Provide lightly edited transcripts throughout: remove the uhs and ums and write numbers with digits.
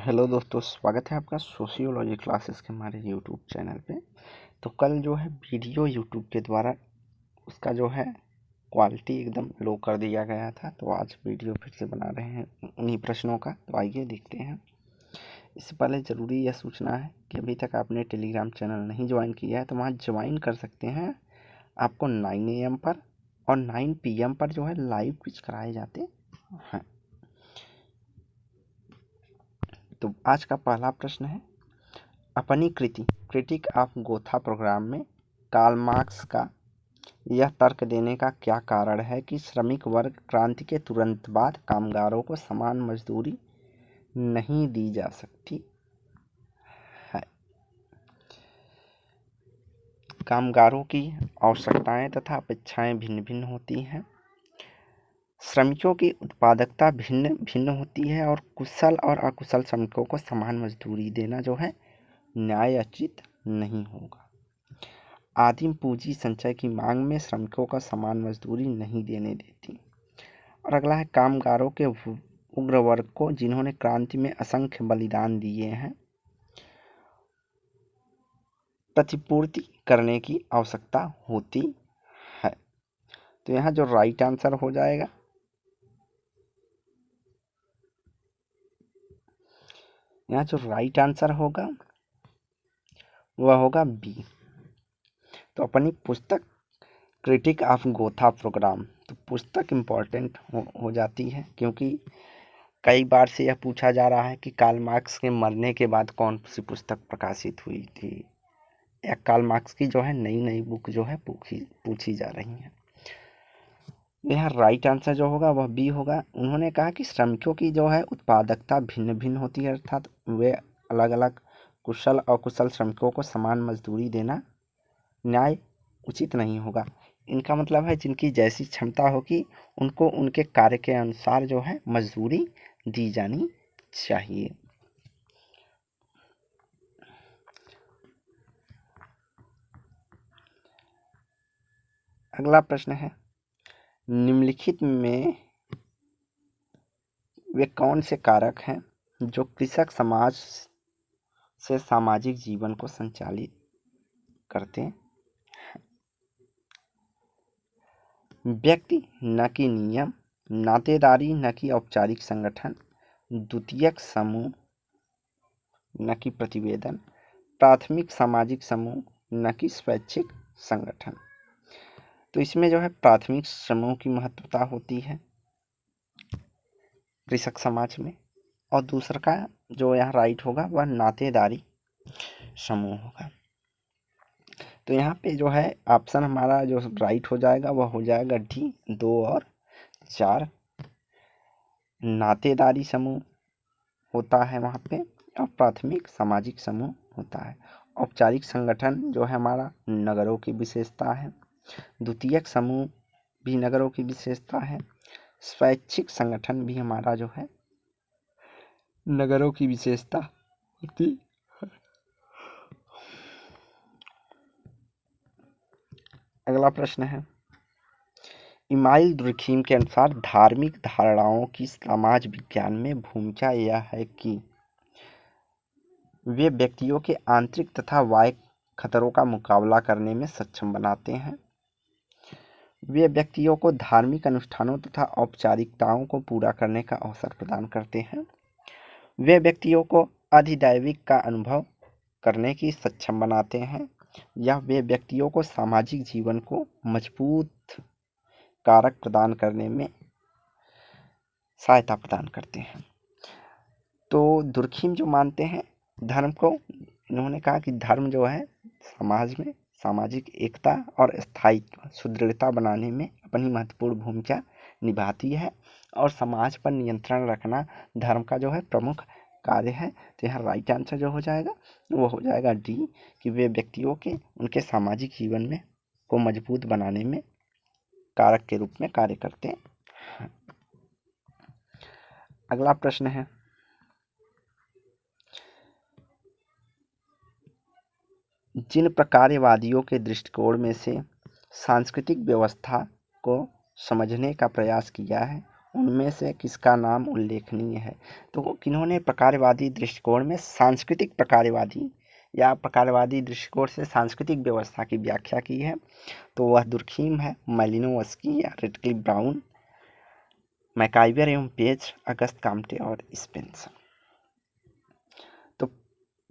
Hello दोस्तों, स्वागत है आपका सोशियोलॉजी क्लासेस के हमारे यूट्यूब चैनल पे। तो कल जो है वीडियो यूट्यूब के द्वारा उसका जो है क्वालिटी एकदम लो कर दिया गया था। तो आज वीडियो फिर से बना रहे हैं उन्हीं प्रश्नों का। तो आइए देखते हैं। इससे पहले ज़रूरी यह सूचना है कि अभी तक आपने टेलीग्राम चैनल नहीं ज्वाइन किया है तो वहाँ ज्वाइन कर सकते हैं। आपको 9 AM पर और 9 PM पर जो है लाइव क्विज कराए जाते हैं। तो आज का पहला प्रश्न है, अपनी क्रिटिक ऑफ गोथा प्रोग्राम में कार्ल मार्क्स का यह तर्क देने का क्या कारण है कि श्रमिक वर्ग क्रांति के तुरंत बाद कामगारों को समान मजदूरी नहीं दी जा सकती है। कामगारों की आवश्यकताएं तथा अपेक्षाएं भिन्न भिन्न होती हैं। श्रमिकों की उत्पादकता भिन्न भिन्न होती है और कुशल और अकुशल श्रमिकों को समान मजदूरी देना जो है न्यायोचित नहीं होगा। आदिम पूंजी संचय की मांग में श्रमिकों को समान मजदूरी नहीं देने देती। और अगला है, कामगारों के उग्र वर्ग को जिन्होंने क्रांति में असंख्य बलिदान दिए हैं प्रतिपूर्ति करने की आवश्यकता होती है। तो यहाँ जो राइट आंसर हो जाएगा वह होगा बी। तो अपनी पुस्तक क्रिटिक ऑफ गोथा प्रोग्राम, तो पुस्तक इम्पोर्टेंट हो जाती है क्योंकि कई बार से यह पूछा जा रहा है कि कार्ल मार्क्स के मरने के बाद कौन सी पुस्तक प्रकाशित हुई थी, या कार्ल मार्क्स की जो है नई बुक जो है पूछी जा रही है। यह राइट आंसर जो होगा वह बी होगा। उन्होंने कहा कि श्रमिकों की जो है उत्पादकता भिन्न भिन्न होती है, अर्थात वे अलग अलग कुशल और अकुशल श्रमिकों को समान मजदूरी देना न्याय उचित नहीं होगा। इनका मतलब है जिनकी जैसी क्षमता होगी उनको उनके कार्य के अनुसार जो है मजदूरी दी जानी चाहिए। अगला प्रश्न है, निम्नलिखित में वे कौन से कारक हैं जो कृषक समाज से सामाजिक जीवन को संचालित करते हैं? व्यक्ति न कि नियम, नातेदारी न कि औपचारिक संगठन, द्वितीयक समूह न कि प्रतिवेदन, प्राथमिक सामाजिक समूह न कि स्वैच्छिक संगठन। तो इसमें जो है प्राथमिक समूह की महत्वता होती है कृषक समाज में, और दूसरा का जो यहाँ राइट होगा वह नातेदारी समूह होगा। तो यहाँ पे जो है ऑप्शन हमारा जो राइट हो जाएगा वह हो जाएगा डी, 2 और 4। नातेदारी समूह होता है वहाँ पे और प्राथमिक सामाजिक समूह होता है। औपचारिक संगठन जो है हमारा नगरों की विशेषता है। द्वितीयक समूह भी नगरों की विशेषता है। स्वैच्छिक संगठन भी हमारा जो है नगरों की विशेषता होती है। अगला प्रश्न है, इमाइल दुर्खीम के अनुसार धार्मिक धारणाओं की समाज विज्ञान में भूमिका यह है कि वे व्यक्तियों के आंतरिक तथा बाह्य खतरों का मुकाबला करने में सक्षम बनाते हैं। वे व्यक्तियों को धार्मिक अनुष्ठानों तथा औपचारिकताओं को पूरा करने का अवसर प्रदान करते हैं। वे व्यक्तियों को अधिदैविक का अनुभव करने की सक्षम बनाते हैं, या वे व्यक्तियों को सामाजिक जीवन को मजबूत कारक प्रदान करने में सहायता प्रदान करते हैं। तो दुर्खीम जो मानते हैं धर्म को, इन्होंने कहा कि धर्म जो है समाज में सामाजिक एकता और स्थायित्व सुदृढ़ता बनाने में अपनी महत्वपूर्ण भूमिका निभाती है, और समाज पर नियंत्रण रखना धर्म का जो है प्रमुख कार्य है। तो यहाँ राइट आंसर जो हो जाएगा वो हो जाएगा डी, कि वे व्यक्तियों के उनके सामाजिक जीवन में को मजबूत बनाने में कारक के रूप में कार्य करते हैं। अगला प्रश्न है, जिन प्रकारवादियों के दृष्टिकोण में से सांस्कृतिक व्यवस्था को समझने का प्रयास किया है उनमें से किसका नाम उल्लेखनीय है? तो किन्होंने प्रकारवादी दृष्टिकोण में सांस्कृतिक प्रकारवादी या प्रकारवादी दृष्टिकोण से सांस्कृतिक व्यवस्था की व्याख्या की है? तो वह दुर्खीम है, मालिनोवस्की या रेडक्लिफ ब्राउन, मैकाइवर एवं पेज, अगस्त काम्टे और स्पेंसर। तो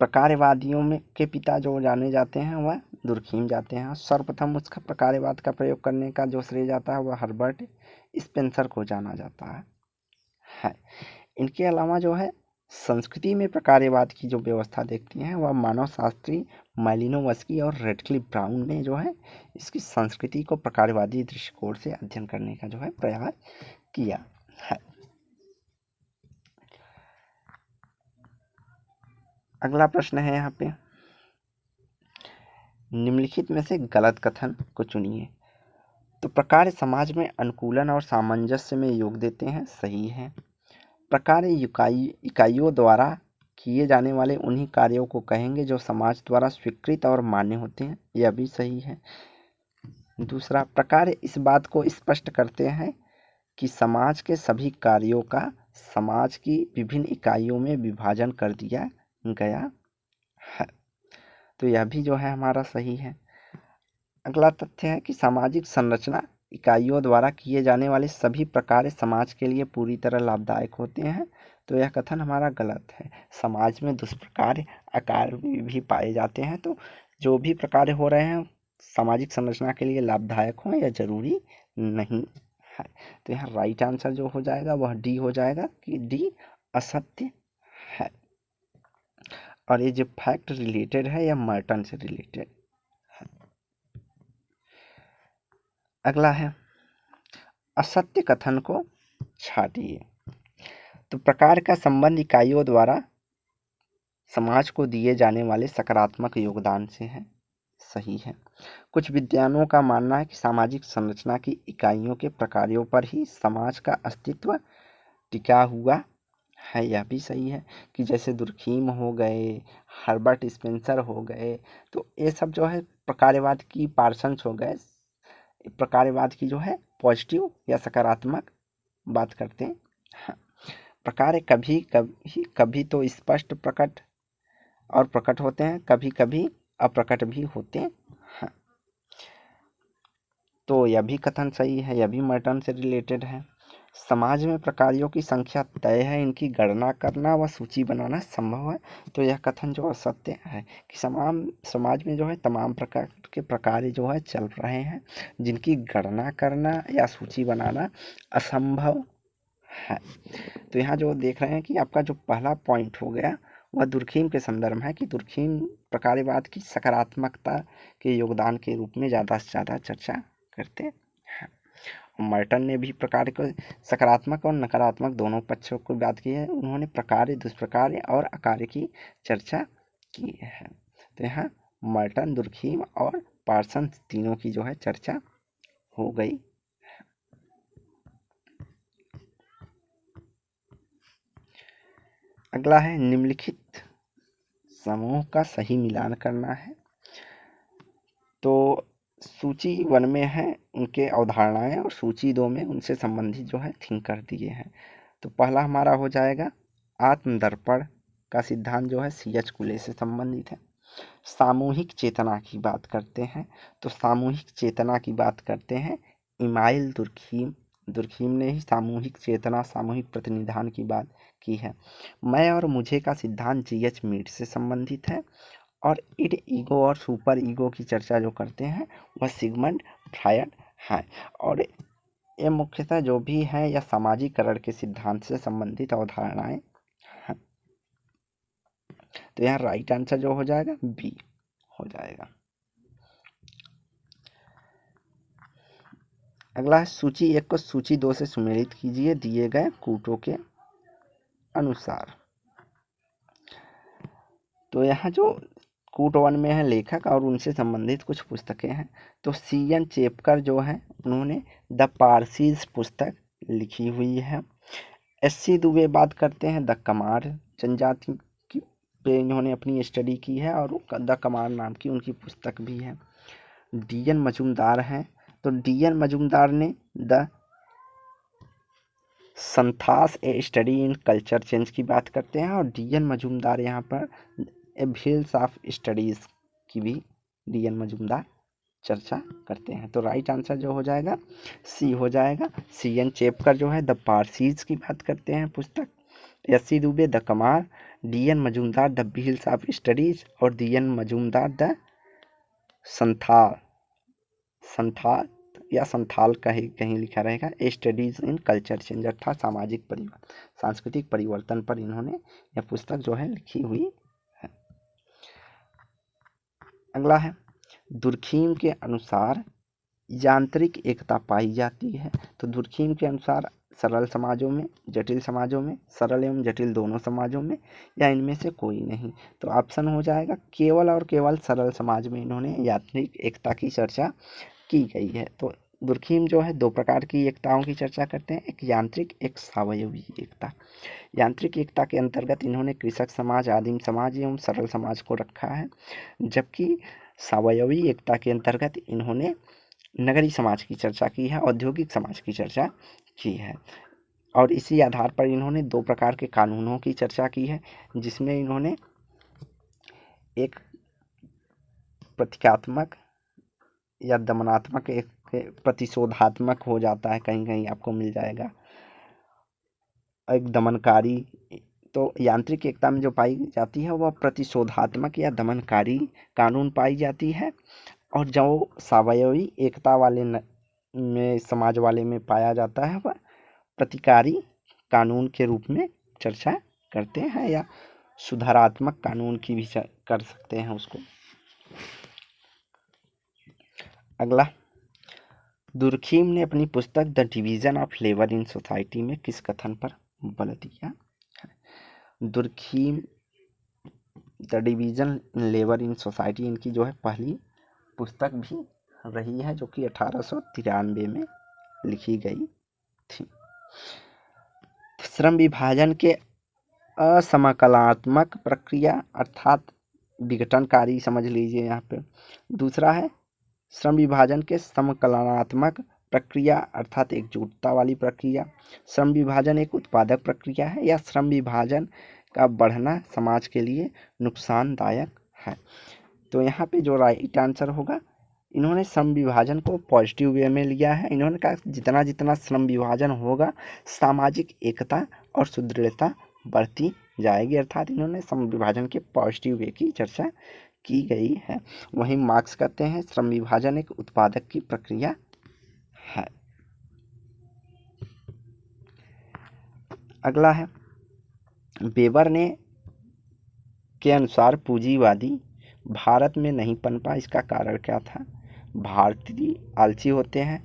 प्रकारवादियों में के पिता जो जाने जाते हैं वह दुर्खीम जाते हैं। सर्वप्रथम उसका प्रकारवाद का प्रयोग करने का जो श्रेय जाता है वह हर्बर्ट स्पेंसर को जाना जाता है। इनके अलावा जो है संस्कृति में प्रकारवाद की जो व्यवस्था देखती हैं वह मानव शास्त्री मालिनोवस्की और रेडक्लिफ ब्राउन ने जो है इसकी संस्कृति को प्रकारवादी दृष्टिकोण से अध्ययन करने का जो है प्रयास किया है। अगला प्रश्न है यहाँ पे, निम्नलिखित में से गलत कथन को चुनिए। तो प्रकार समाज में अनुकूलन और सामंजस्य में योग देते हैं, सही है। प्रकार इकाइयों द्वारा किए जाने वाले उन्हीं कार्यों को कहेंगे जो समाज द्वारा स्वीकृत और मान्य होते हैं, यह भी सही है। दूसरा, प्रकार इस बात को स्पष्ट करते हैं कि समाज के सभी कार्यों का समाज की विभिन्न इकाइयों में विभाजन कर दिया गया है, तो यह भी जो है हमारा सही है। अगला तथ्य है कि सामाजिक संरचना इकाइयों द्वारा किए जाने वाले सभी प्रकार समाज के लिए पूरी तरह लाभदायक होते हैं, तो यह कथन हमारा गलत है। समाज में दुष्प्रकार आकार भी पाए जाते हैं, तो जो भी प्रकार हो रहे हैं सामाजिक संरचना के लिए लाभदायक हों यह जरूरी नहीं है। तो यहाँ राइट आंसर जो हो जाएगा वह डी हो जाएगा कि डी असत्य है। और ये जो फैक्ट रिलेटेड है यह मर्टन से रिलेटेड है। अगला है, असत्य कथन को छाटिए। तो प्रकार का संबंध इकाइयों द्वारा समाज को दिए जाने वाले सकारात्मक योगदान से है, सही है। कुछ विद्वानों का मानना है कि सामाजिक संरचना की इकाइयों के प्रकारों पर ही समाज का अस्तित्व टिका हुआ है, यह भी सही है। कि जैसे दुर्खीम हो गए, हर्बर्ट स्पेंसर हो गए, तो ये सब जो है प्रकारवाद की पार्सन्स हो गए, प्रकारवाद की जो है पॉजिटिव या सकारात्मक बात करते हैं। प्रकार कभी कभी कभी तो स्पष्ट प्रकट और प्रकट होते हैं, कभी कभी अप्रकट भी होते हैं, तो यह भी कथन सही है, यह भी मर्टन से रिलेटेड है। समाज में प्रकारों की संख्या तय है, इनकी गणना करना व सूची बनाना संभव है, तो यह कथन जो असत्य है कि समाज में जो है तमाम प्रकार के प्रकार जो है चल रहे हैं जिनकी गणना करना या सूची बनाना असंभव है। तो यहाँ जो देख रहे हैं कि आपका जो पहला पॉइंट हो गया वह दुर्खीम के संदर्भ है कि दुर्खीम प्रकारवाद की सकारात्मकता के योगदान के रूप में ज़्यादा से ज़्यादा चर्चा करते हैं। मर्टन ने भी प्रकार को सकारात्मक और नकारात्मक दोनों पक्षों को बात की है, उन्होंने प्रकार, दुष्प्रकार और आकार की चर्चा की है। तो यहाँ मर्टन, दुर्खीम और पार्सन्स तीनों की जो है चर्चा हो गई। अगला है, निम्नलिखित समूह का सही मिलान करना है। तो सूची 1 में है उनके अवधारणाएं और सूची 2 में उनसे संबंधित जो है थिंक कर दिए हैं। तो पहला हमारा हो जाएगा आत्मदर्पण का सिद्धांत जो है C.H. कुले से संबंधित है। सामूहिक चेतना की बात करते हैं, तो सामूहिक चेतना की बात करते हैं इमाइल दुर्खीम ने ही सामूहिक चेतना, सामूहिक प्रतिनिधान की बात की है। मैं और मुझे का सिद्धांत G.H. मीड से संबंधित है। और इड, ईगो और सुपर ईगो की चर्चा जो करते हैं वह सिगमंड फ्रायड है। और ये मुख्यतः जो भी है यह सामाजिकरण के सिद्धांत से संबंधित अवधारणाएं हैं। तो यहाँ राइट आंसर जो हो जाएगा बी हो जाएगा। अगला है, सूची 1 को सूची 2 से सुमेलित कीजिए दिए गए कूटों के अनुसार। तो यहाँ जो कूट 1 में है लेखक और उनसे संबंधित कुछ पुस्तकें हैं, तो C.N. चेपकर जो है उन्होंने द पारसीज पुस्तक लिखी हुई है। S.C. दुबे बात करते हैं द कमार जनजाति की पे इन्होंने अपनी स्टडी की है और द कमार नाम की उनकी पुस्तक भी है। D.N. मजूमदार हैं, तो D.N. मजूमदार ने the Santhals a study in culture change की बात करते हैं, और डी.एन. मजूमदार यहाँ पर ए फिल्ड्स ऑफ स्टडीज़ की भी डी.एन. मजूमदार चर्चा करते हैं। तो राइट आंसर जो हो जाएगा सी हो जाएगा। सी.एन. चेपकर जो है द पारसीज की बात करते हैं पुस्तक, SC. Dubey the Kumar, DN. Majumdar the fields of studies, और डी.एन. मजूमदार द संथाल या संथाल कहीं कहीं लिखा रहेगा स्टडीज इन कल्चर चेंज, अर्थात सामाजिक परिवर्तन, सांस्कृतिक परिवर्तन पर इन्होंने यह पुस्तक जो है लिखी हुई है। अगला है दुर्खीम के अनुसार यांत्रिक एकता पाई जाती है। तो दुर्खीम के अनुसार सरल समाजों में, जटिल समाजों में, सरल एवं जटिल दोनों समाजों में, या इनमें से कोई नहीं। तो ऑप्शन हो जाएगा केवल और केवल सरल समाज में इन्होंने यांत्रिक एकता की चर्चा की गई है। तो दुर्खीम जो है दो प्रकार की एकताओं की चर्चा करते हैं, एक यांत्रिक, एक सावयवी एकता। यांत्रिक एकता के अंतर्गत इन्होंने कृषक समाज, आदिम समाज एवं सरल समाज को रखा है, जबकि सावयवी एकता के अंतर्गत इन्होंने नगरीय समाज की चर्चा की है, औद्योगिक समाज की चर्चा की है। और इसी आधार पर इन्होंने दो प्रकार के कानूनों की चर्चा की है, जिसमें इन्होंने एक प्रतीकात्मक या दमनात्मक, एक प्रतिशोधात्मक हो जाता है, कहीं कहीं आपको मिल जाएगा, एक दमनकारी। तो यांत्रिक एकता में जो पाई जाती है वह प्रतिशोधात्मक या दमनकारी कानून पाई जाती है, और जो सावयवी एकता वाले में, समाज वाले में पाया जाता है वह प्रतिकारी कानून के रूप में चर्चा करते हैं, या सुधारात्मक कानून की भी कर सकते हैं उसको। अगला, दुर्खीम ने अपनी पुस्तक the division of labour in society में किस कथन पर बल दिया? Durkheim the division labour in society इनकी जो है पहली पुस्तक भी रही है, जो कि 1893 में लिखी गई थी। श्रम विभाजन के असमकलात्मक प्रक्रिया, अर्थात विघटनकारी समझ लीजिए यहाँ पे। दूसरा है श्रम विभाजन के समकलनात्मक प्रक्रिया, अर्थात एकजुटता वाली प्रक्रिया। श्रम विभाजन एक उत्पादक प्रक्रिया है, या श्रम विभाजन का बढ़ना समाज के लिए नुकसानदायक है। तो यहाँ पे जो राइट आंसर होगा, इन्होंने श्रम विभाजन को पॉजिटिव वे में लिया है। इन्होंने कहा जितना जितना श्रम विभाजन होगा सामाजिक एकता और सुदृढ़ता बढ़ती जाएगी, अर्थात इन्होंने श्रम विभाजन के पॉजिटिव वे की चर्चा की गई है। वहीं मार्क्स कहते हैं श्रम विभाजन एक उत्पादक की प्रक्रिया है। अगला है वेबर ने के अनुसार पूंजीवादी भारत में नहीं पनपा, इसका कारण क्या था? भारतीय आलसी होते हैं,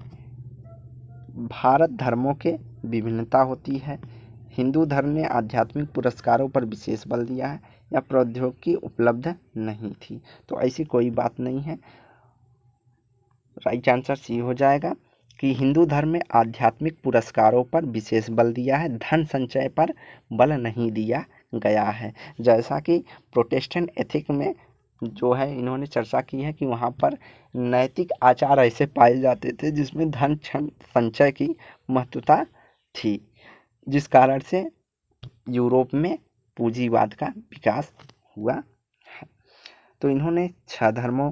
भारत धर्मों के विभिन्नता होती है, हिंदू धर्म ने आध्यात्मिक पुरस्कारों पर विशेष बल दिया है, या प्रौद्योगिकी उपलब्ध नहीं थी। तो ऐसी कोई बात नहीं है, राइट आंसर सी हो जाएगा कि हिंदू धर्म में आध्यात्मिक पुरस्कारों पर विशेष बल दिया है, धन संचय पर बल नहीं दिया गया है। जैसा कि प्रोटेस्टेंट एथिक में जो है इन्होंने चर्चा की है कि वहाँ पर नैतिक आचार ऐसे पाए जाते थे जिसमें धन संचय की महत्वता थी, जिस कारण से यूरोप में पूंजीवाद का विकास हुआ है। तो इन्होंने 6 धर्मों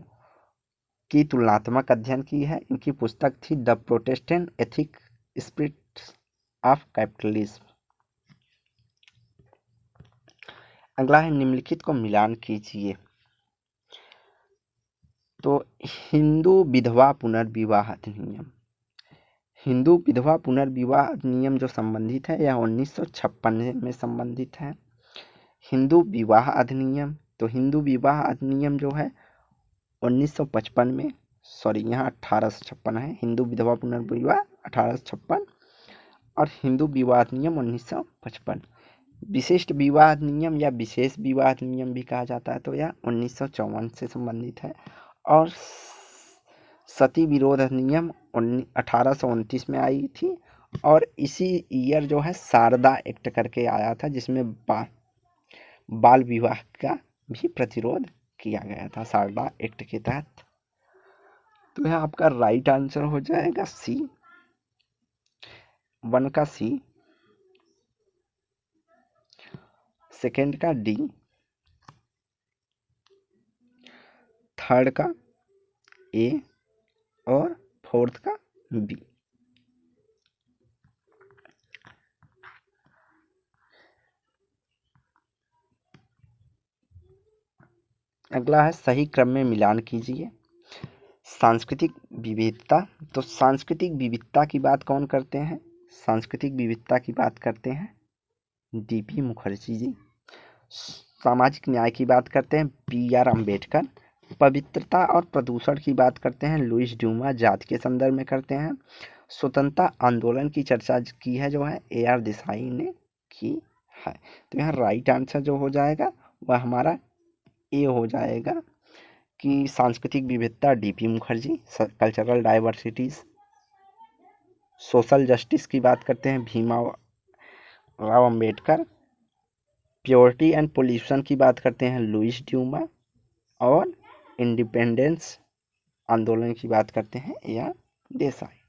की तुलनात्मक अध्ययन की है। इनकी पुस्तक थी the Protestant ethic spirit of capitalism. अगला है निम्नलिखित को मिलान कीजिए। तो हिंदू विधवा पुनर्विवाह अधिनियम, हिंदू विधवा पुनर्विवाह अधिनियम जो संबंधित है यह 1956 में संबंधित है। हिंदू विवाह अधिनियम, तो हिंदू विवाह अधिनियम जो है 1955 में, सॉरी यहाँ 1856 है, हिंदू विधवा पुनर्विवाह 1856 और हिंदू विवाह अधिनियम 1955। विशिष्ट विवाह अधिनियम या विशेष विवाह अधिनियम भी कहा जाता है, तो यह 1954 से संबंधित है। और सती विरोध अधिनियम 1829 में आई थी, और इसी ईयर जो है शारदा एक्ट करके आया था, जिसमें बाल विवाह का भी प्रतिरोध किया गया था शारदा एक्ट के तहत। तो यह आपका राइट आंसर हो जाएगा सी, 1 का सी सेकंड का डी, थर्ड का ए और फोर्थ का बी। अगला है सही क्रम में मिलान कीजिए। सांस्कृतिक विविधता, तो सांस्कृतिक विविधता की बात कौन करते हैं? सांस्कृतिक विविधता की बात करते हैं डीपी मुखर्जी जी। सामाजिक न्याय की बात करते हैं BR अम्बेडकर। पवित्रता और प्रदूषण की बात करते हैं लुइस ड्यूमा, जाति के संदर्भ में करते हैं। स्वतंत्रता आंदोलन की चर्चा की है जो है AR देसाई ने की है। तो यहाँ राइट आंसर जो हो जाएगा वह हमारा ए हो जाएगा कि सांस्कृतिक विविधता DP Mukherjee. Cultural diversities, social justice की बात करते हैं Bhimrao Ambedkar. Purity and pollution की बात करते हैं लुइस ड्यूमा। और इंडिपेंडेंस आंदोलन की बात करते हैं AR देसाई।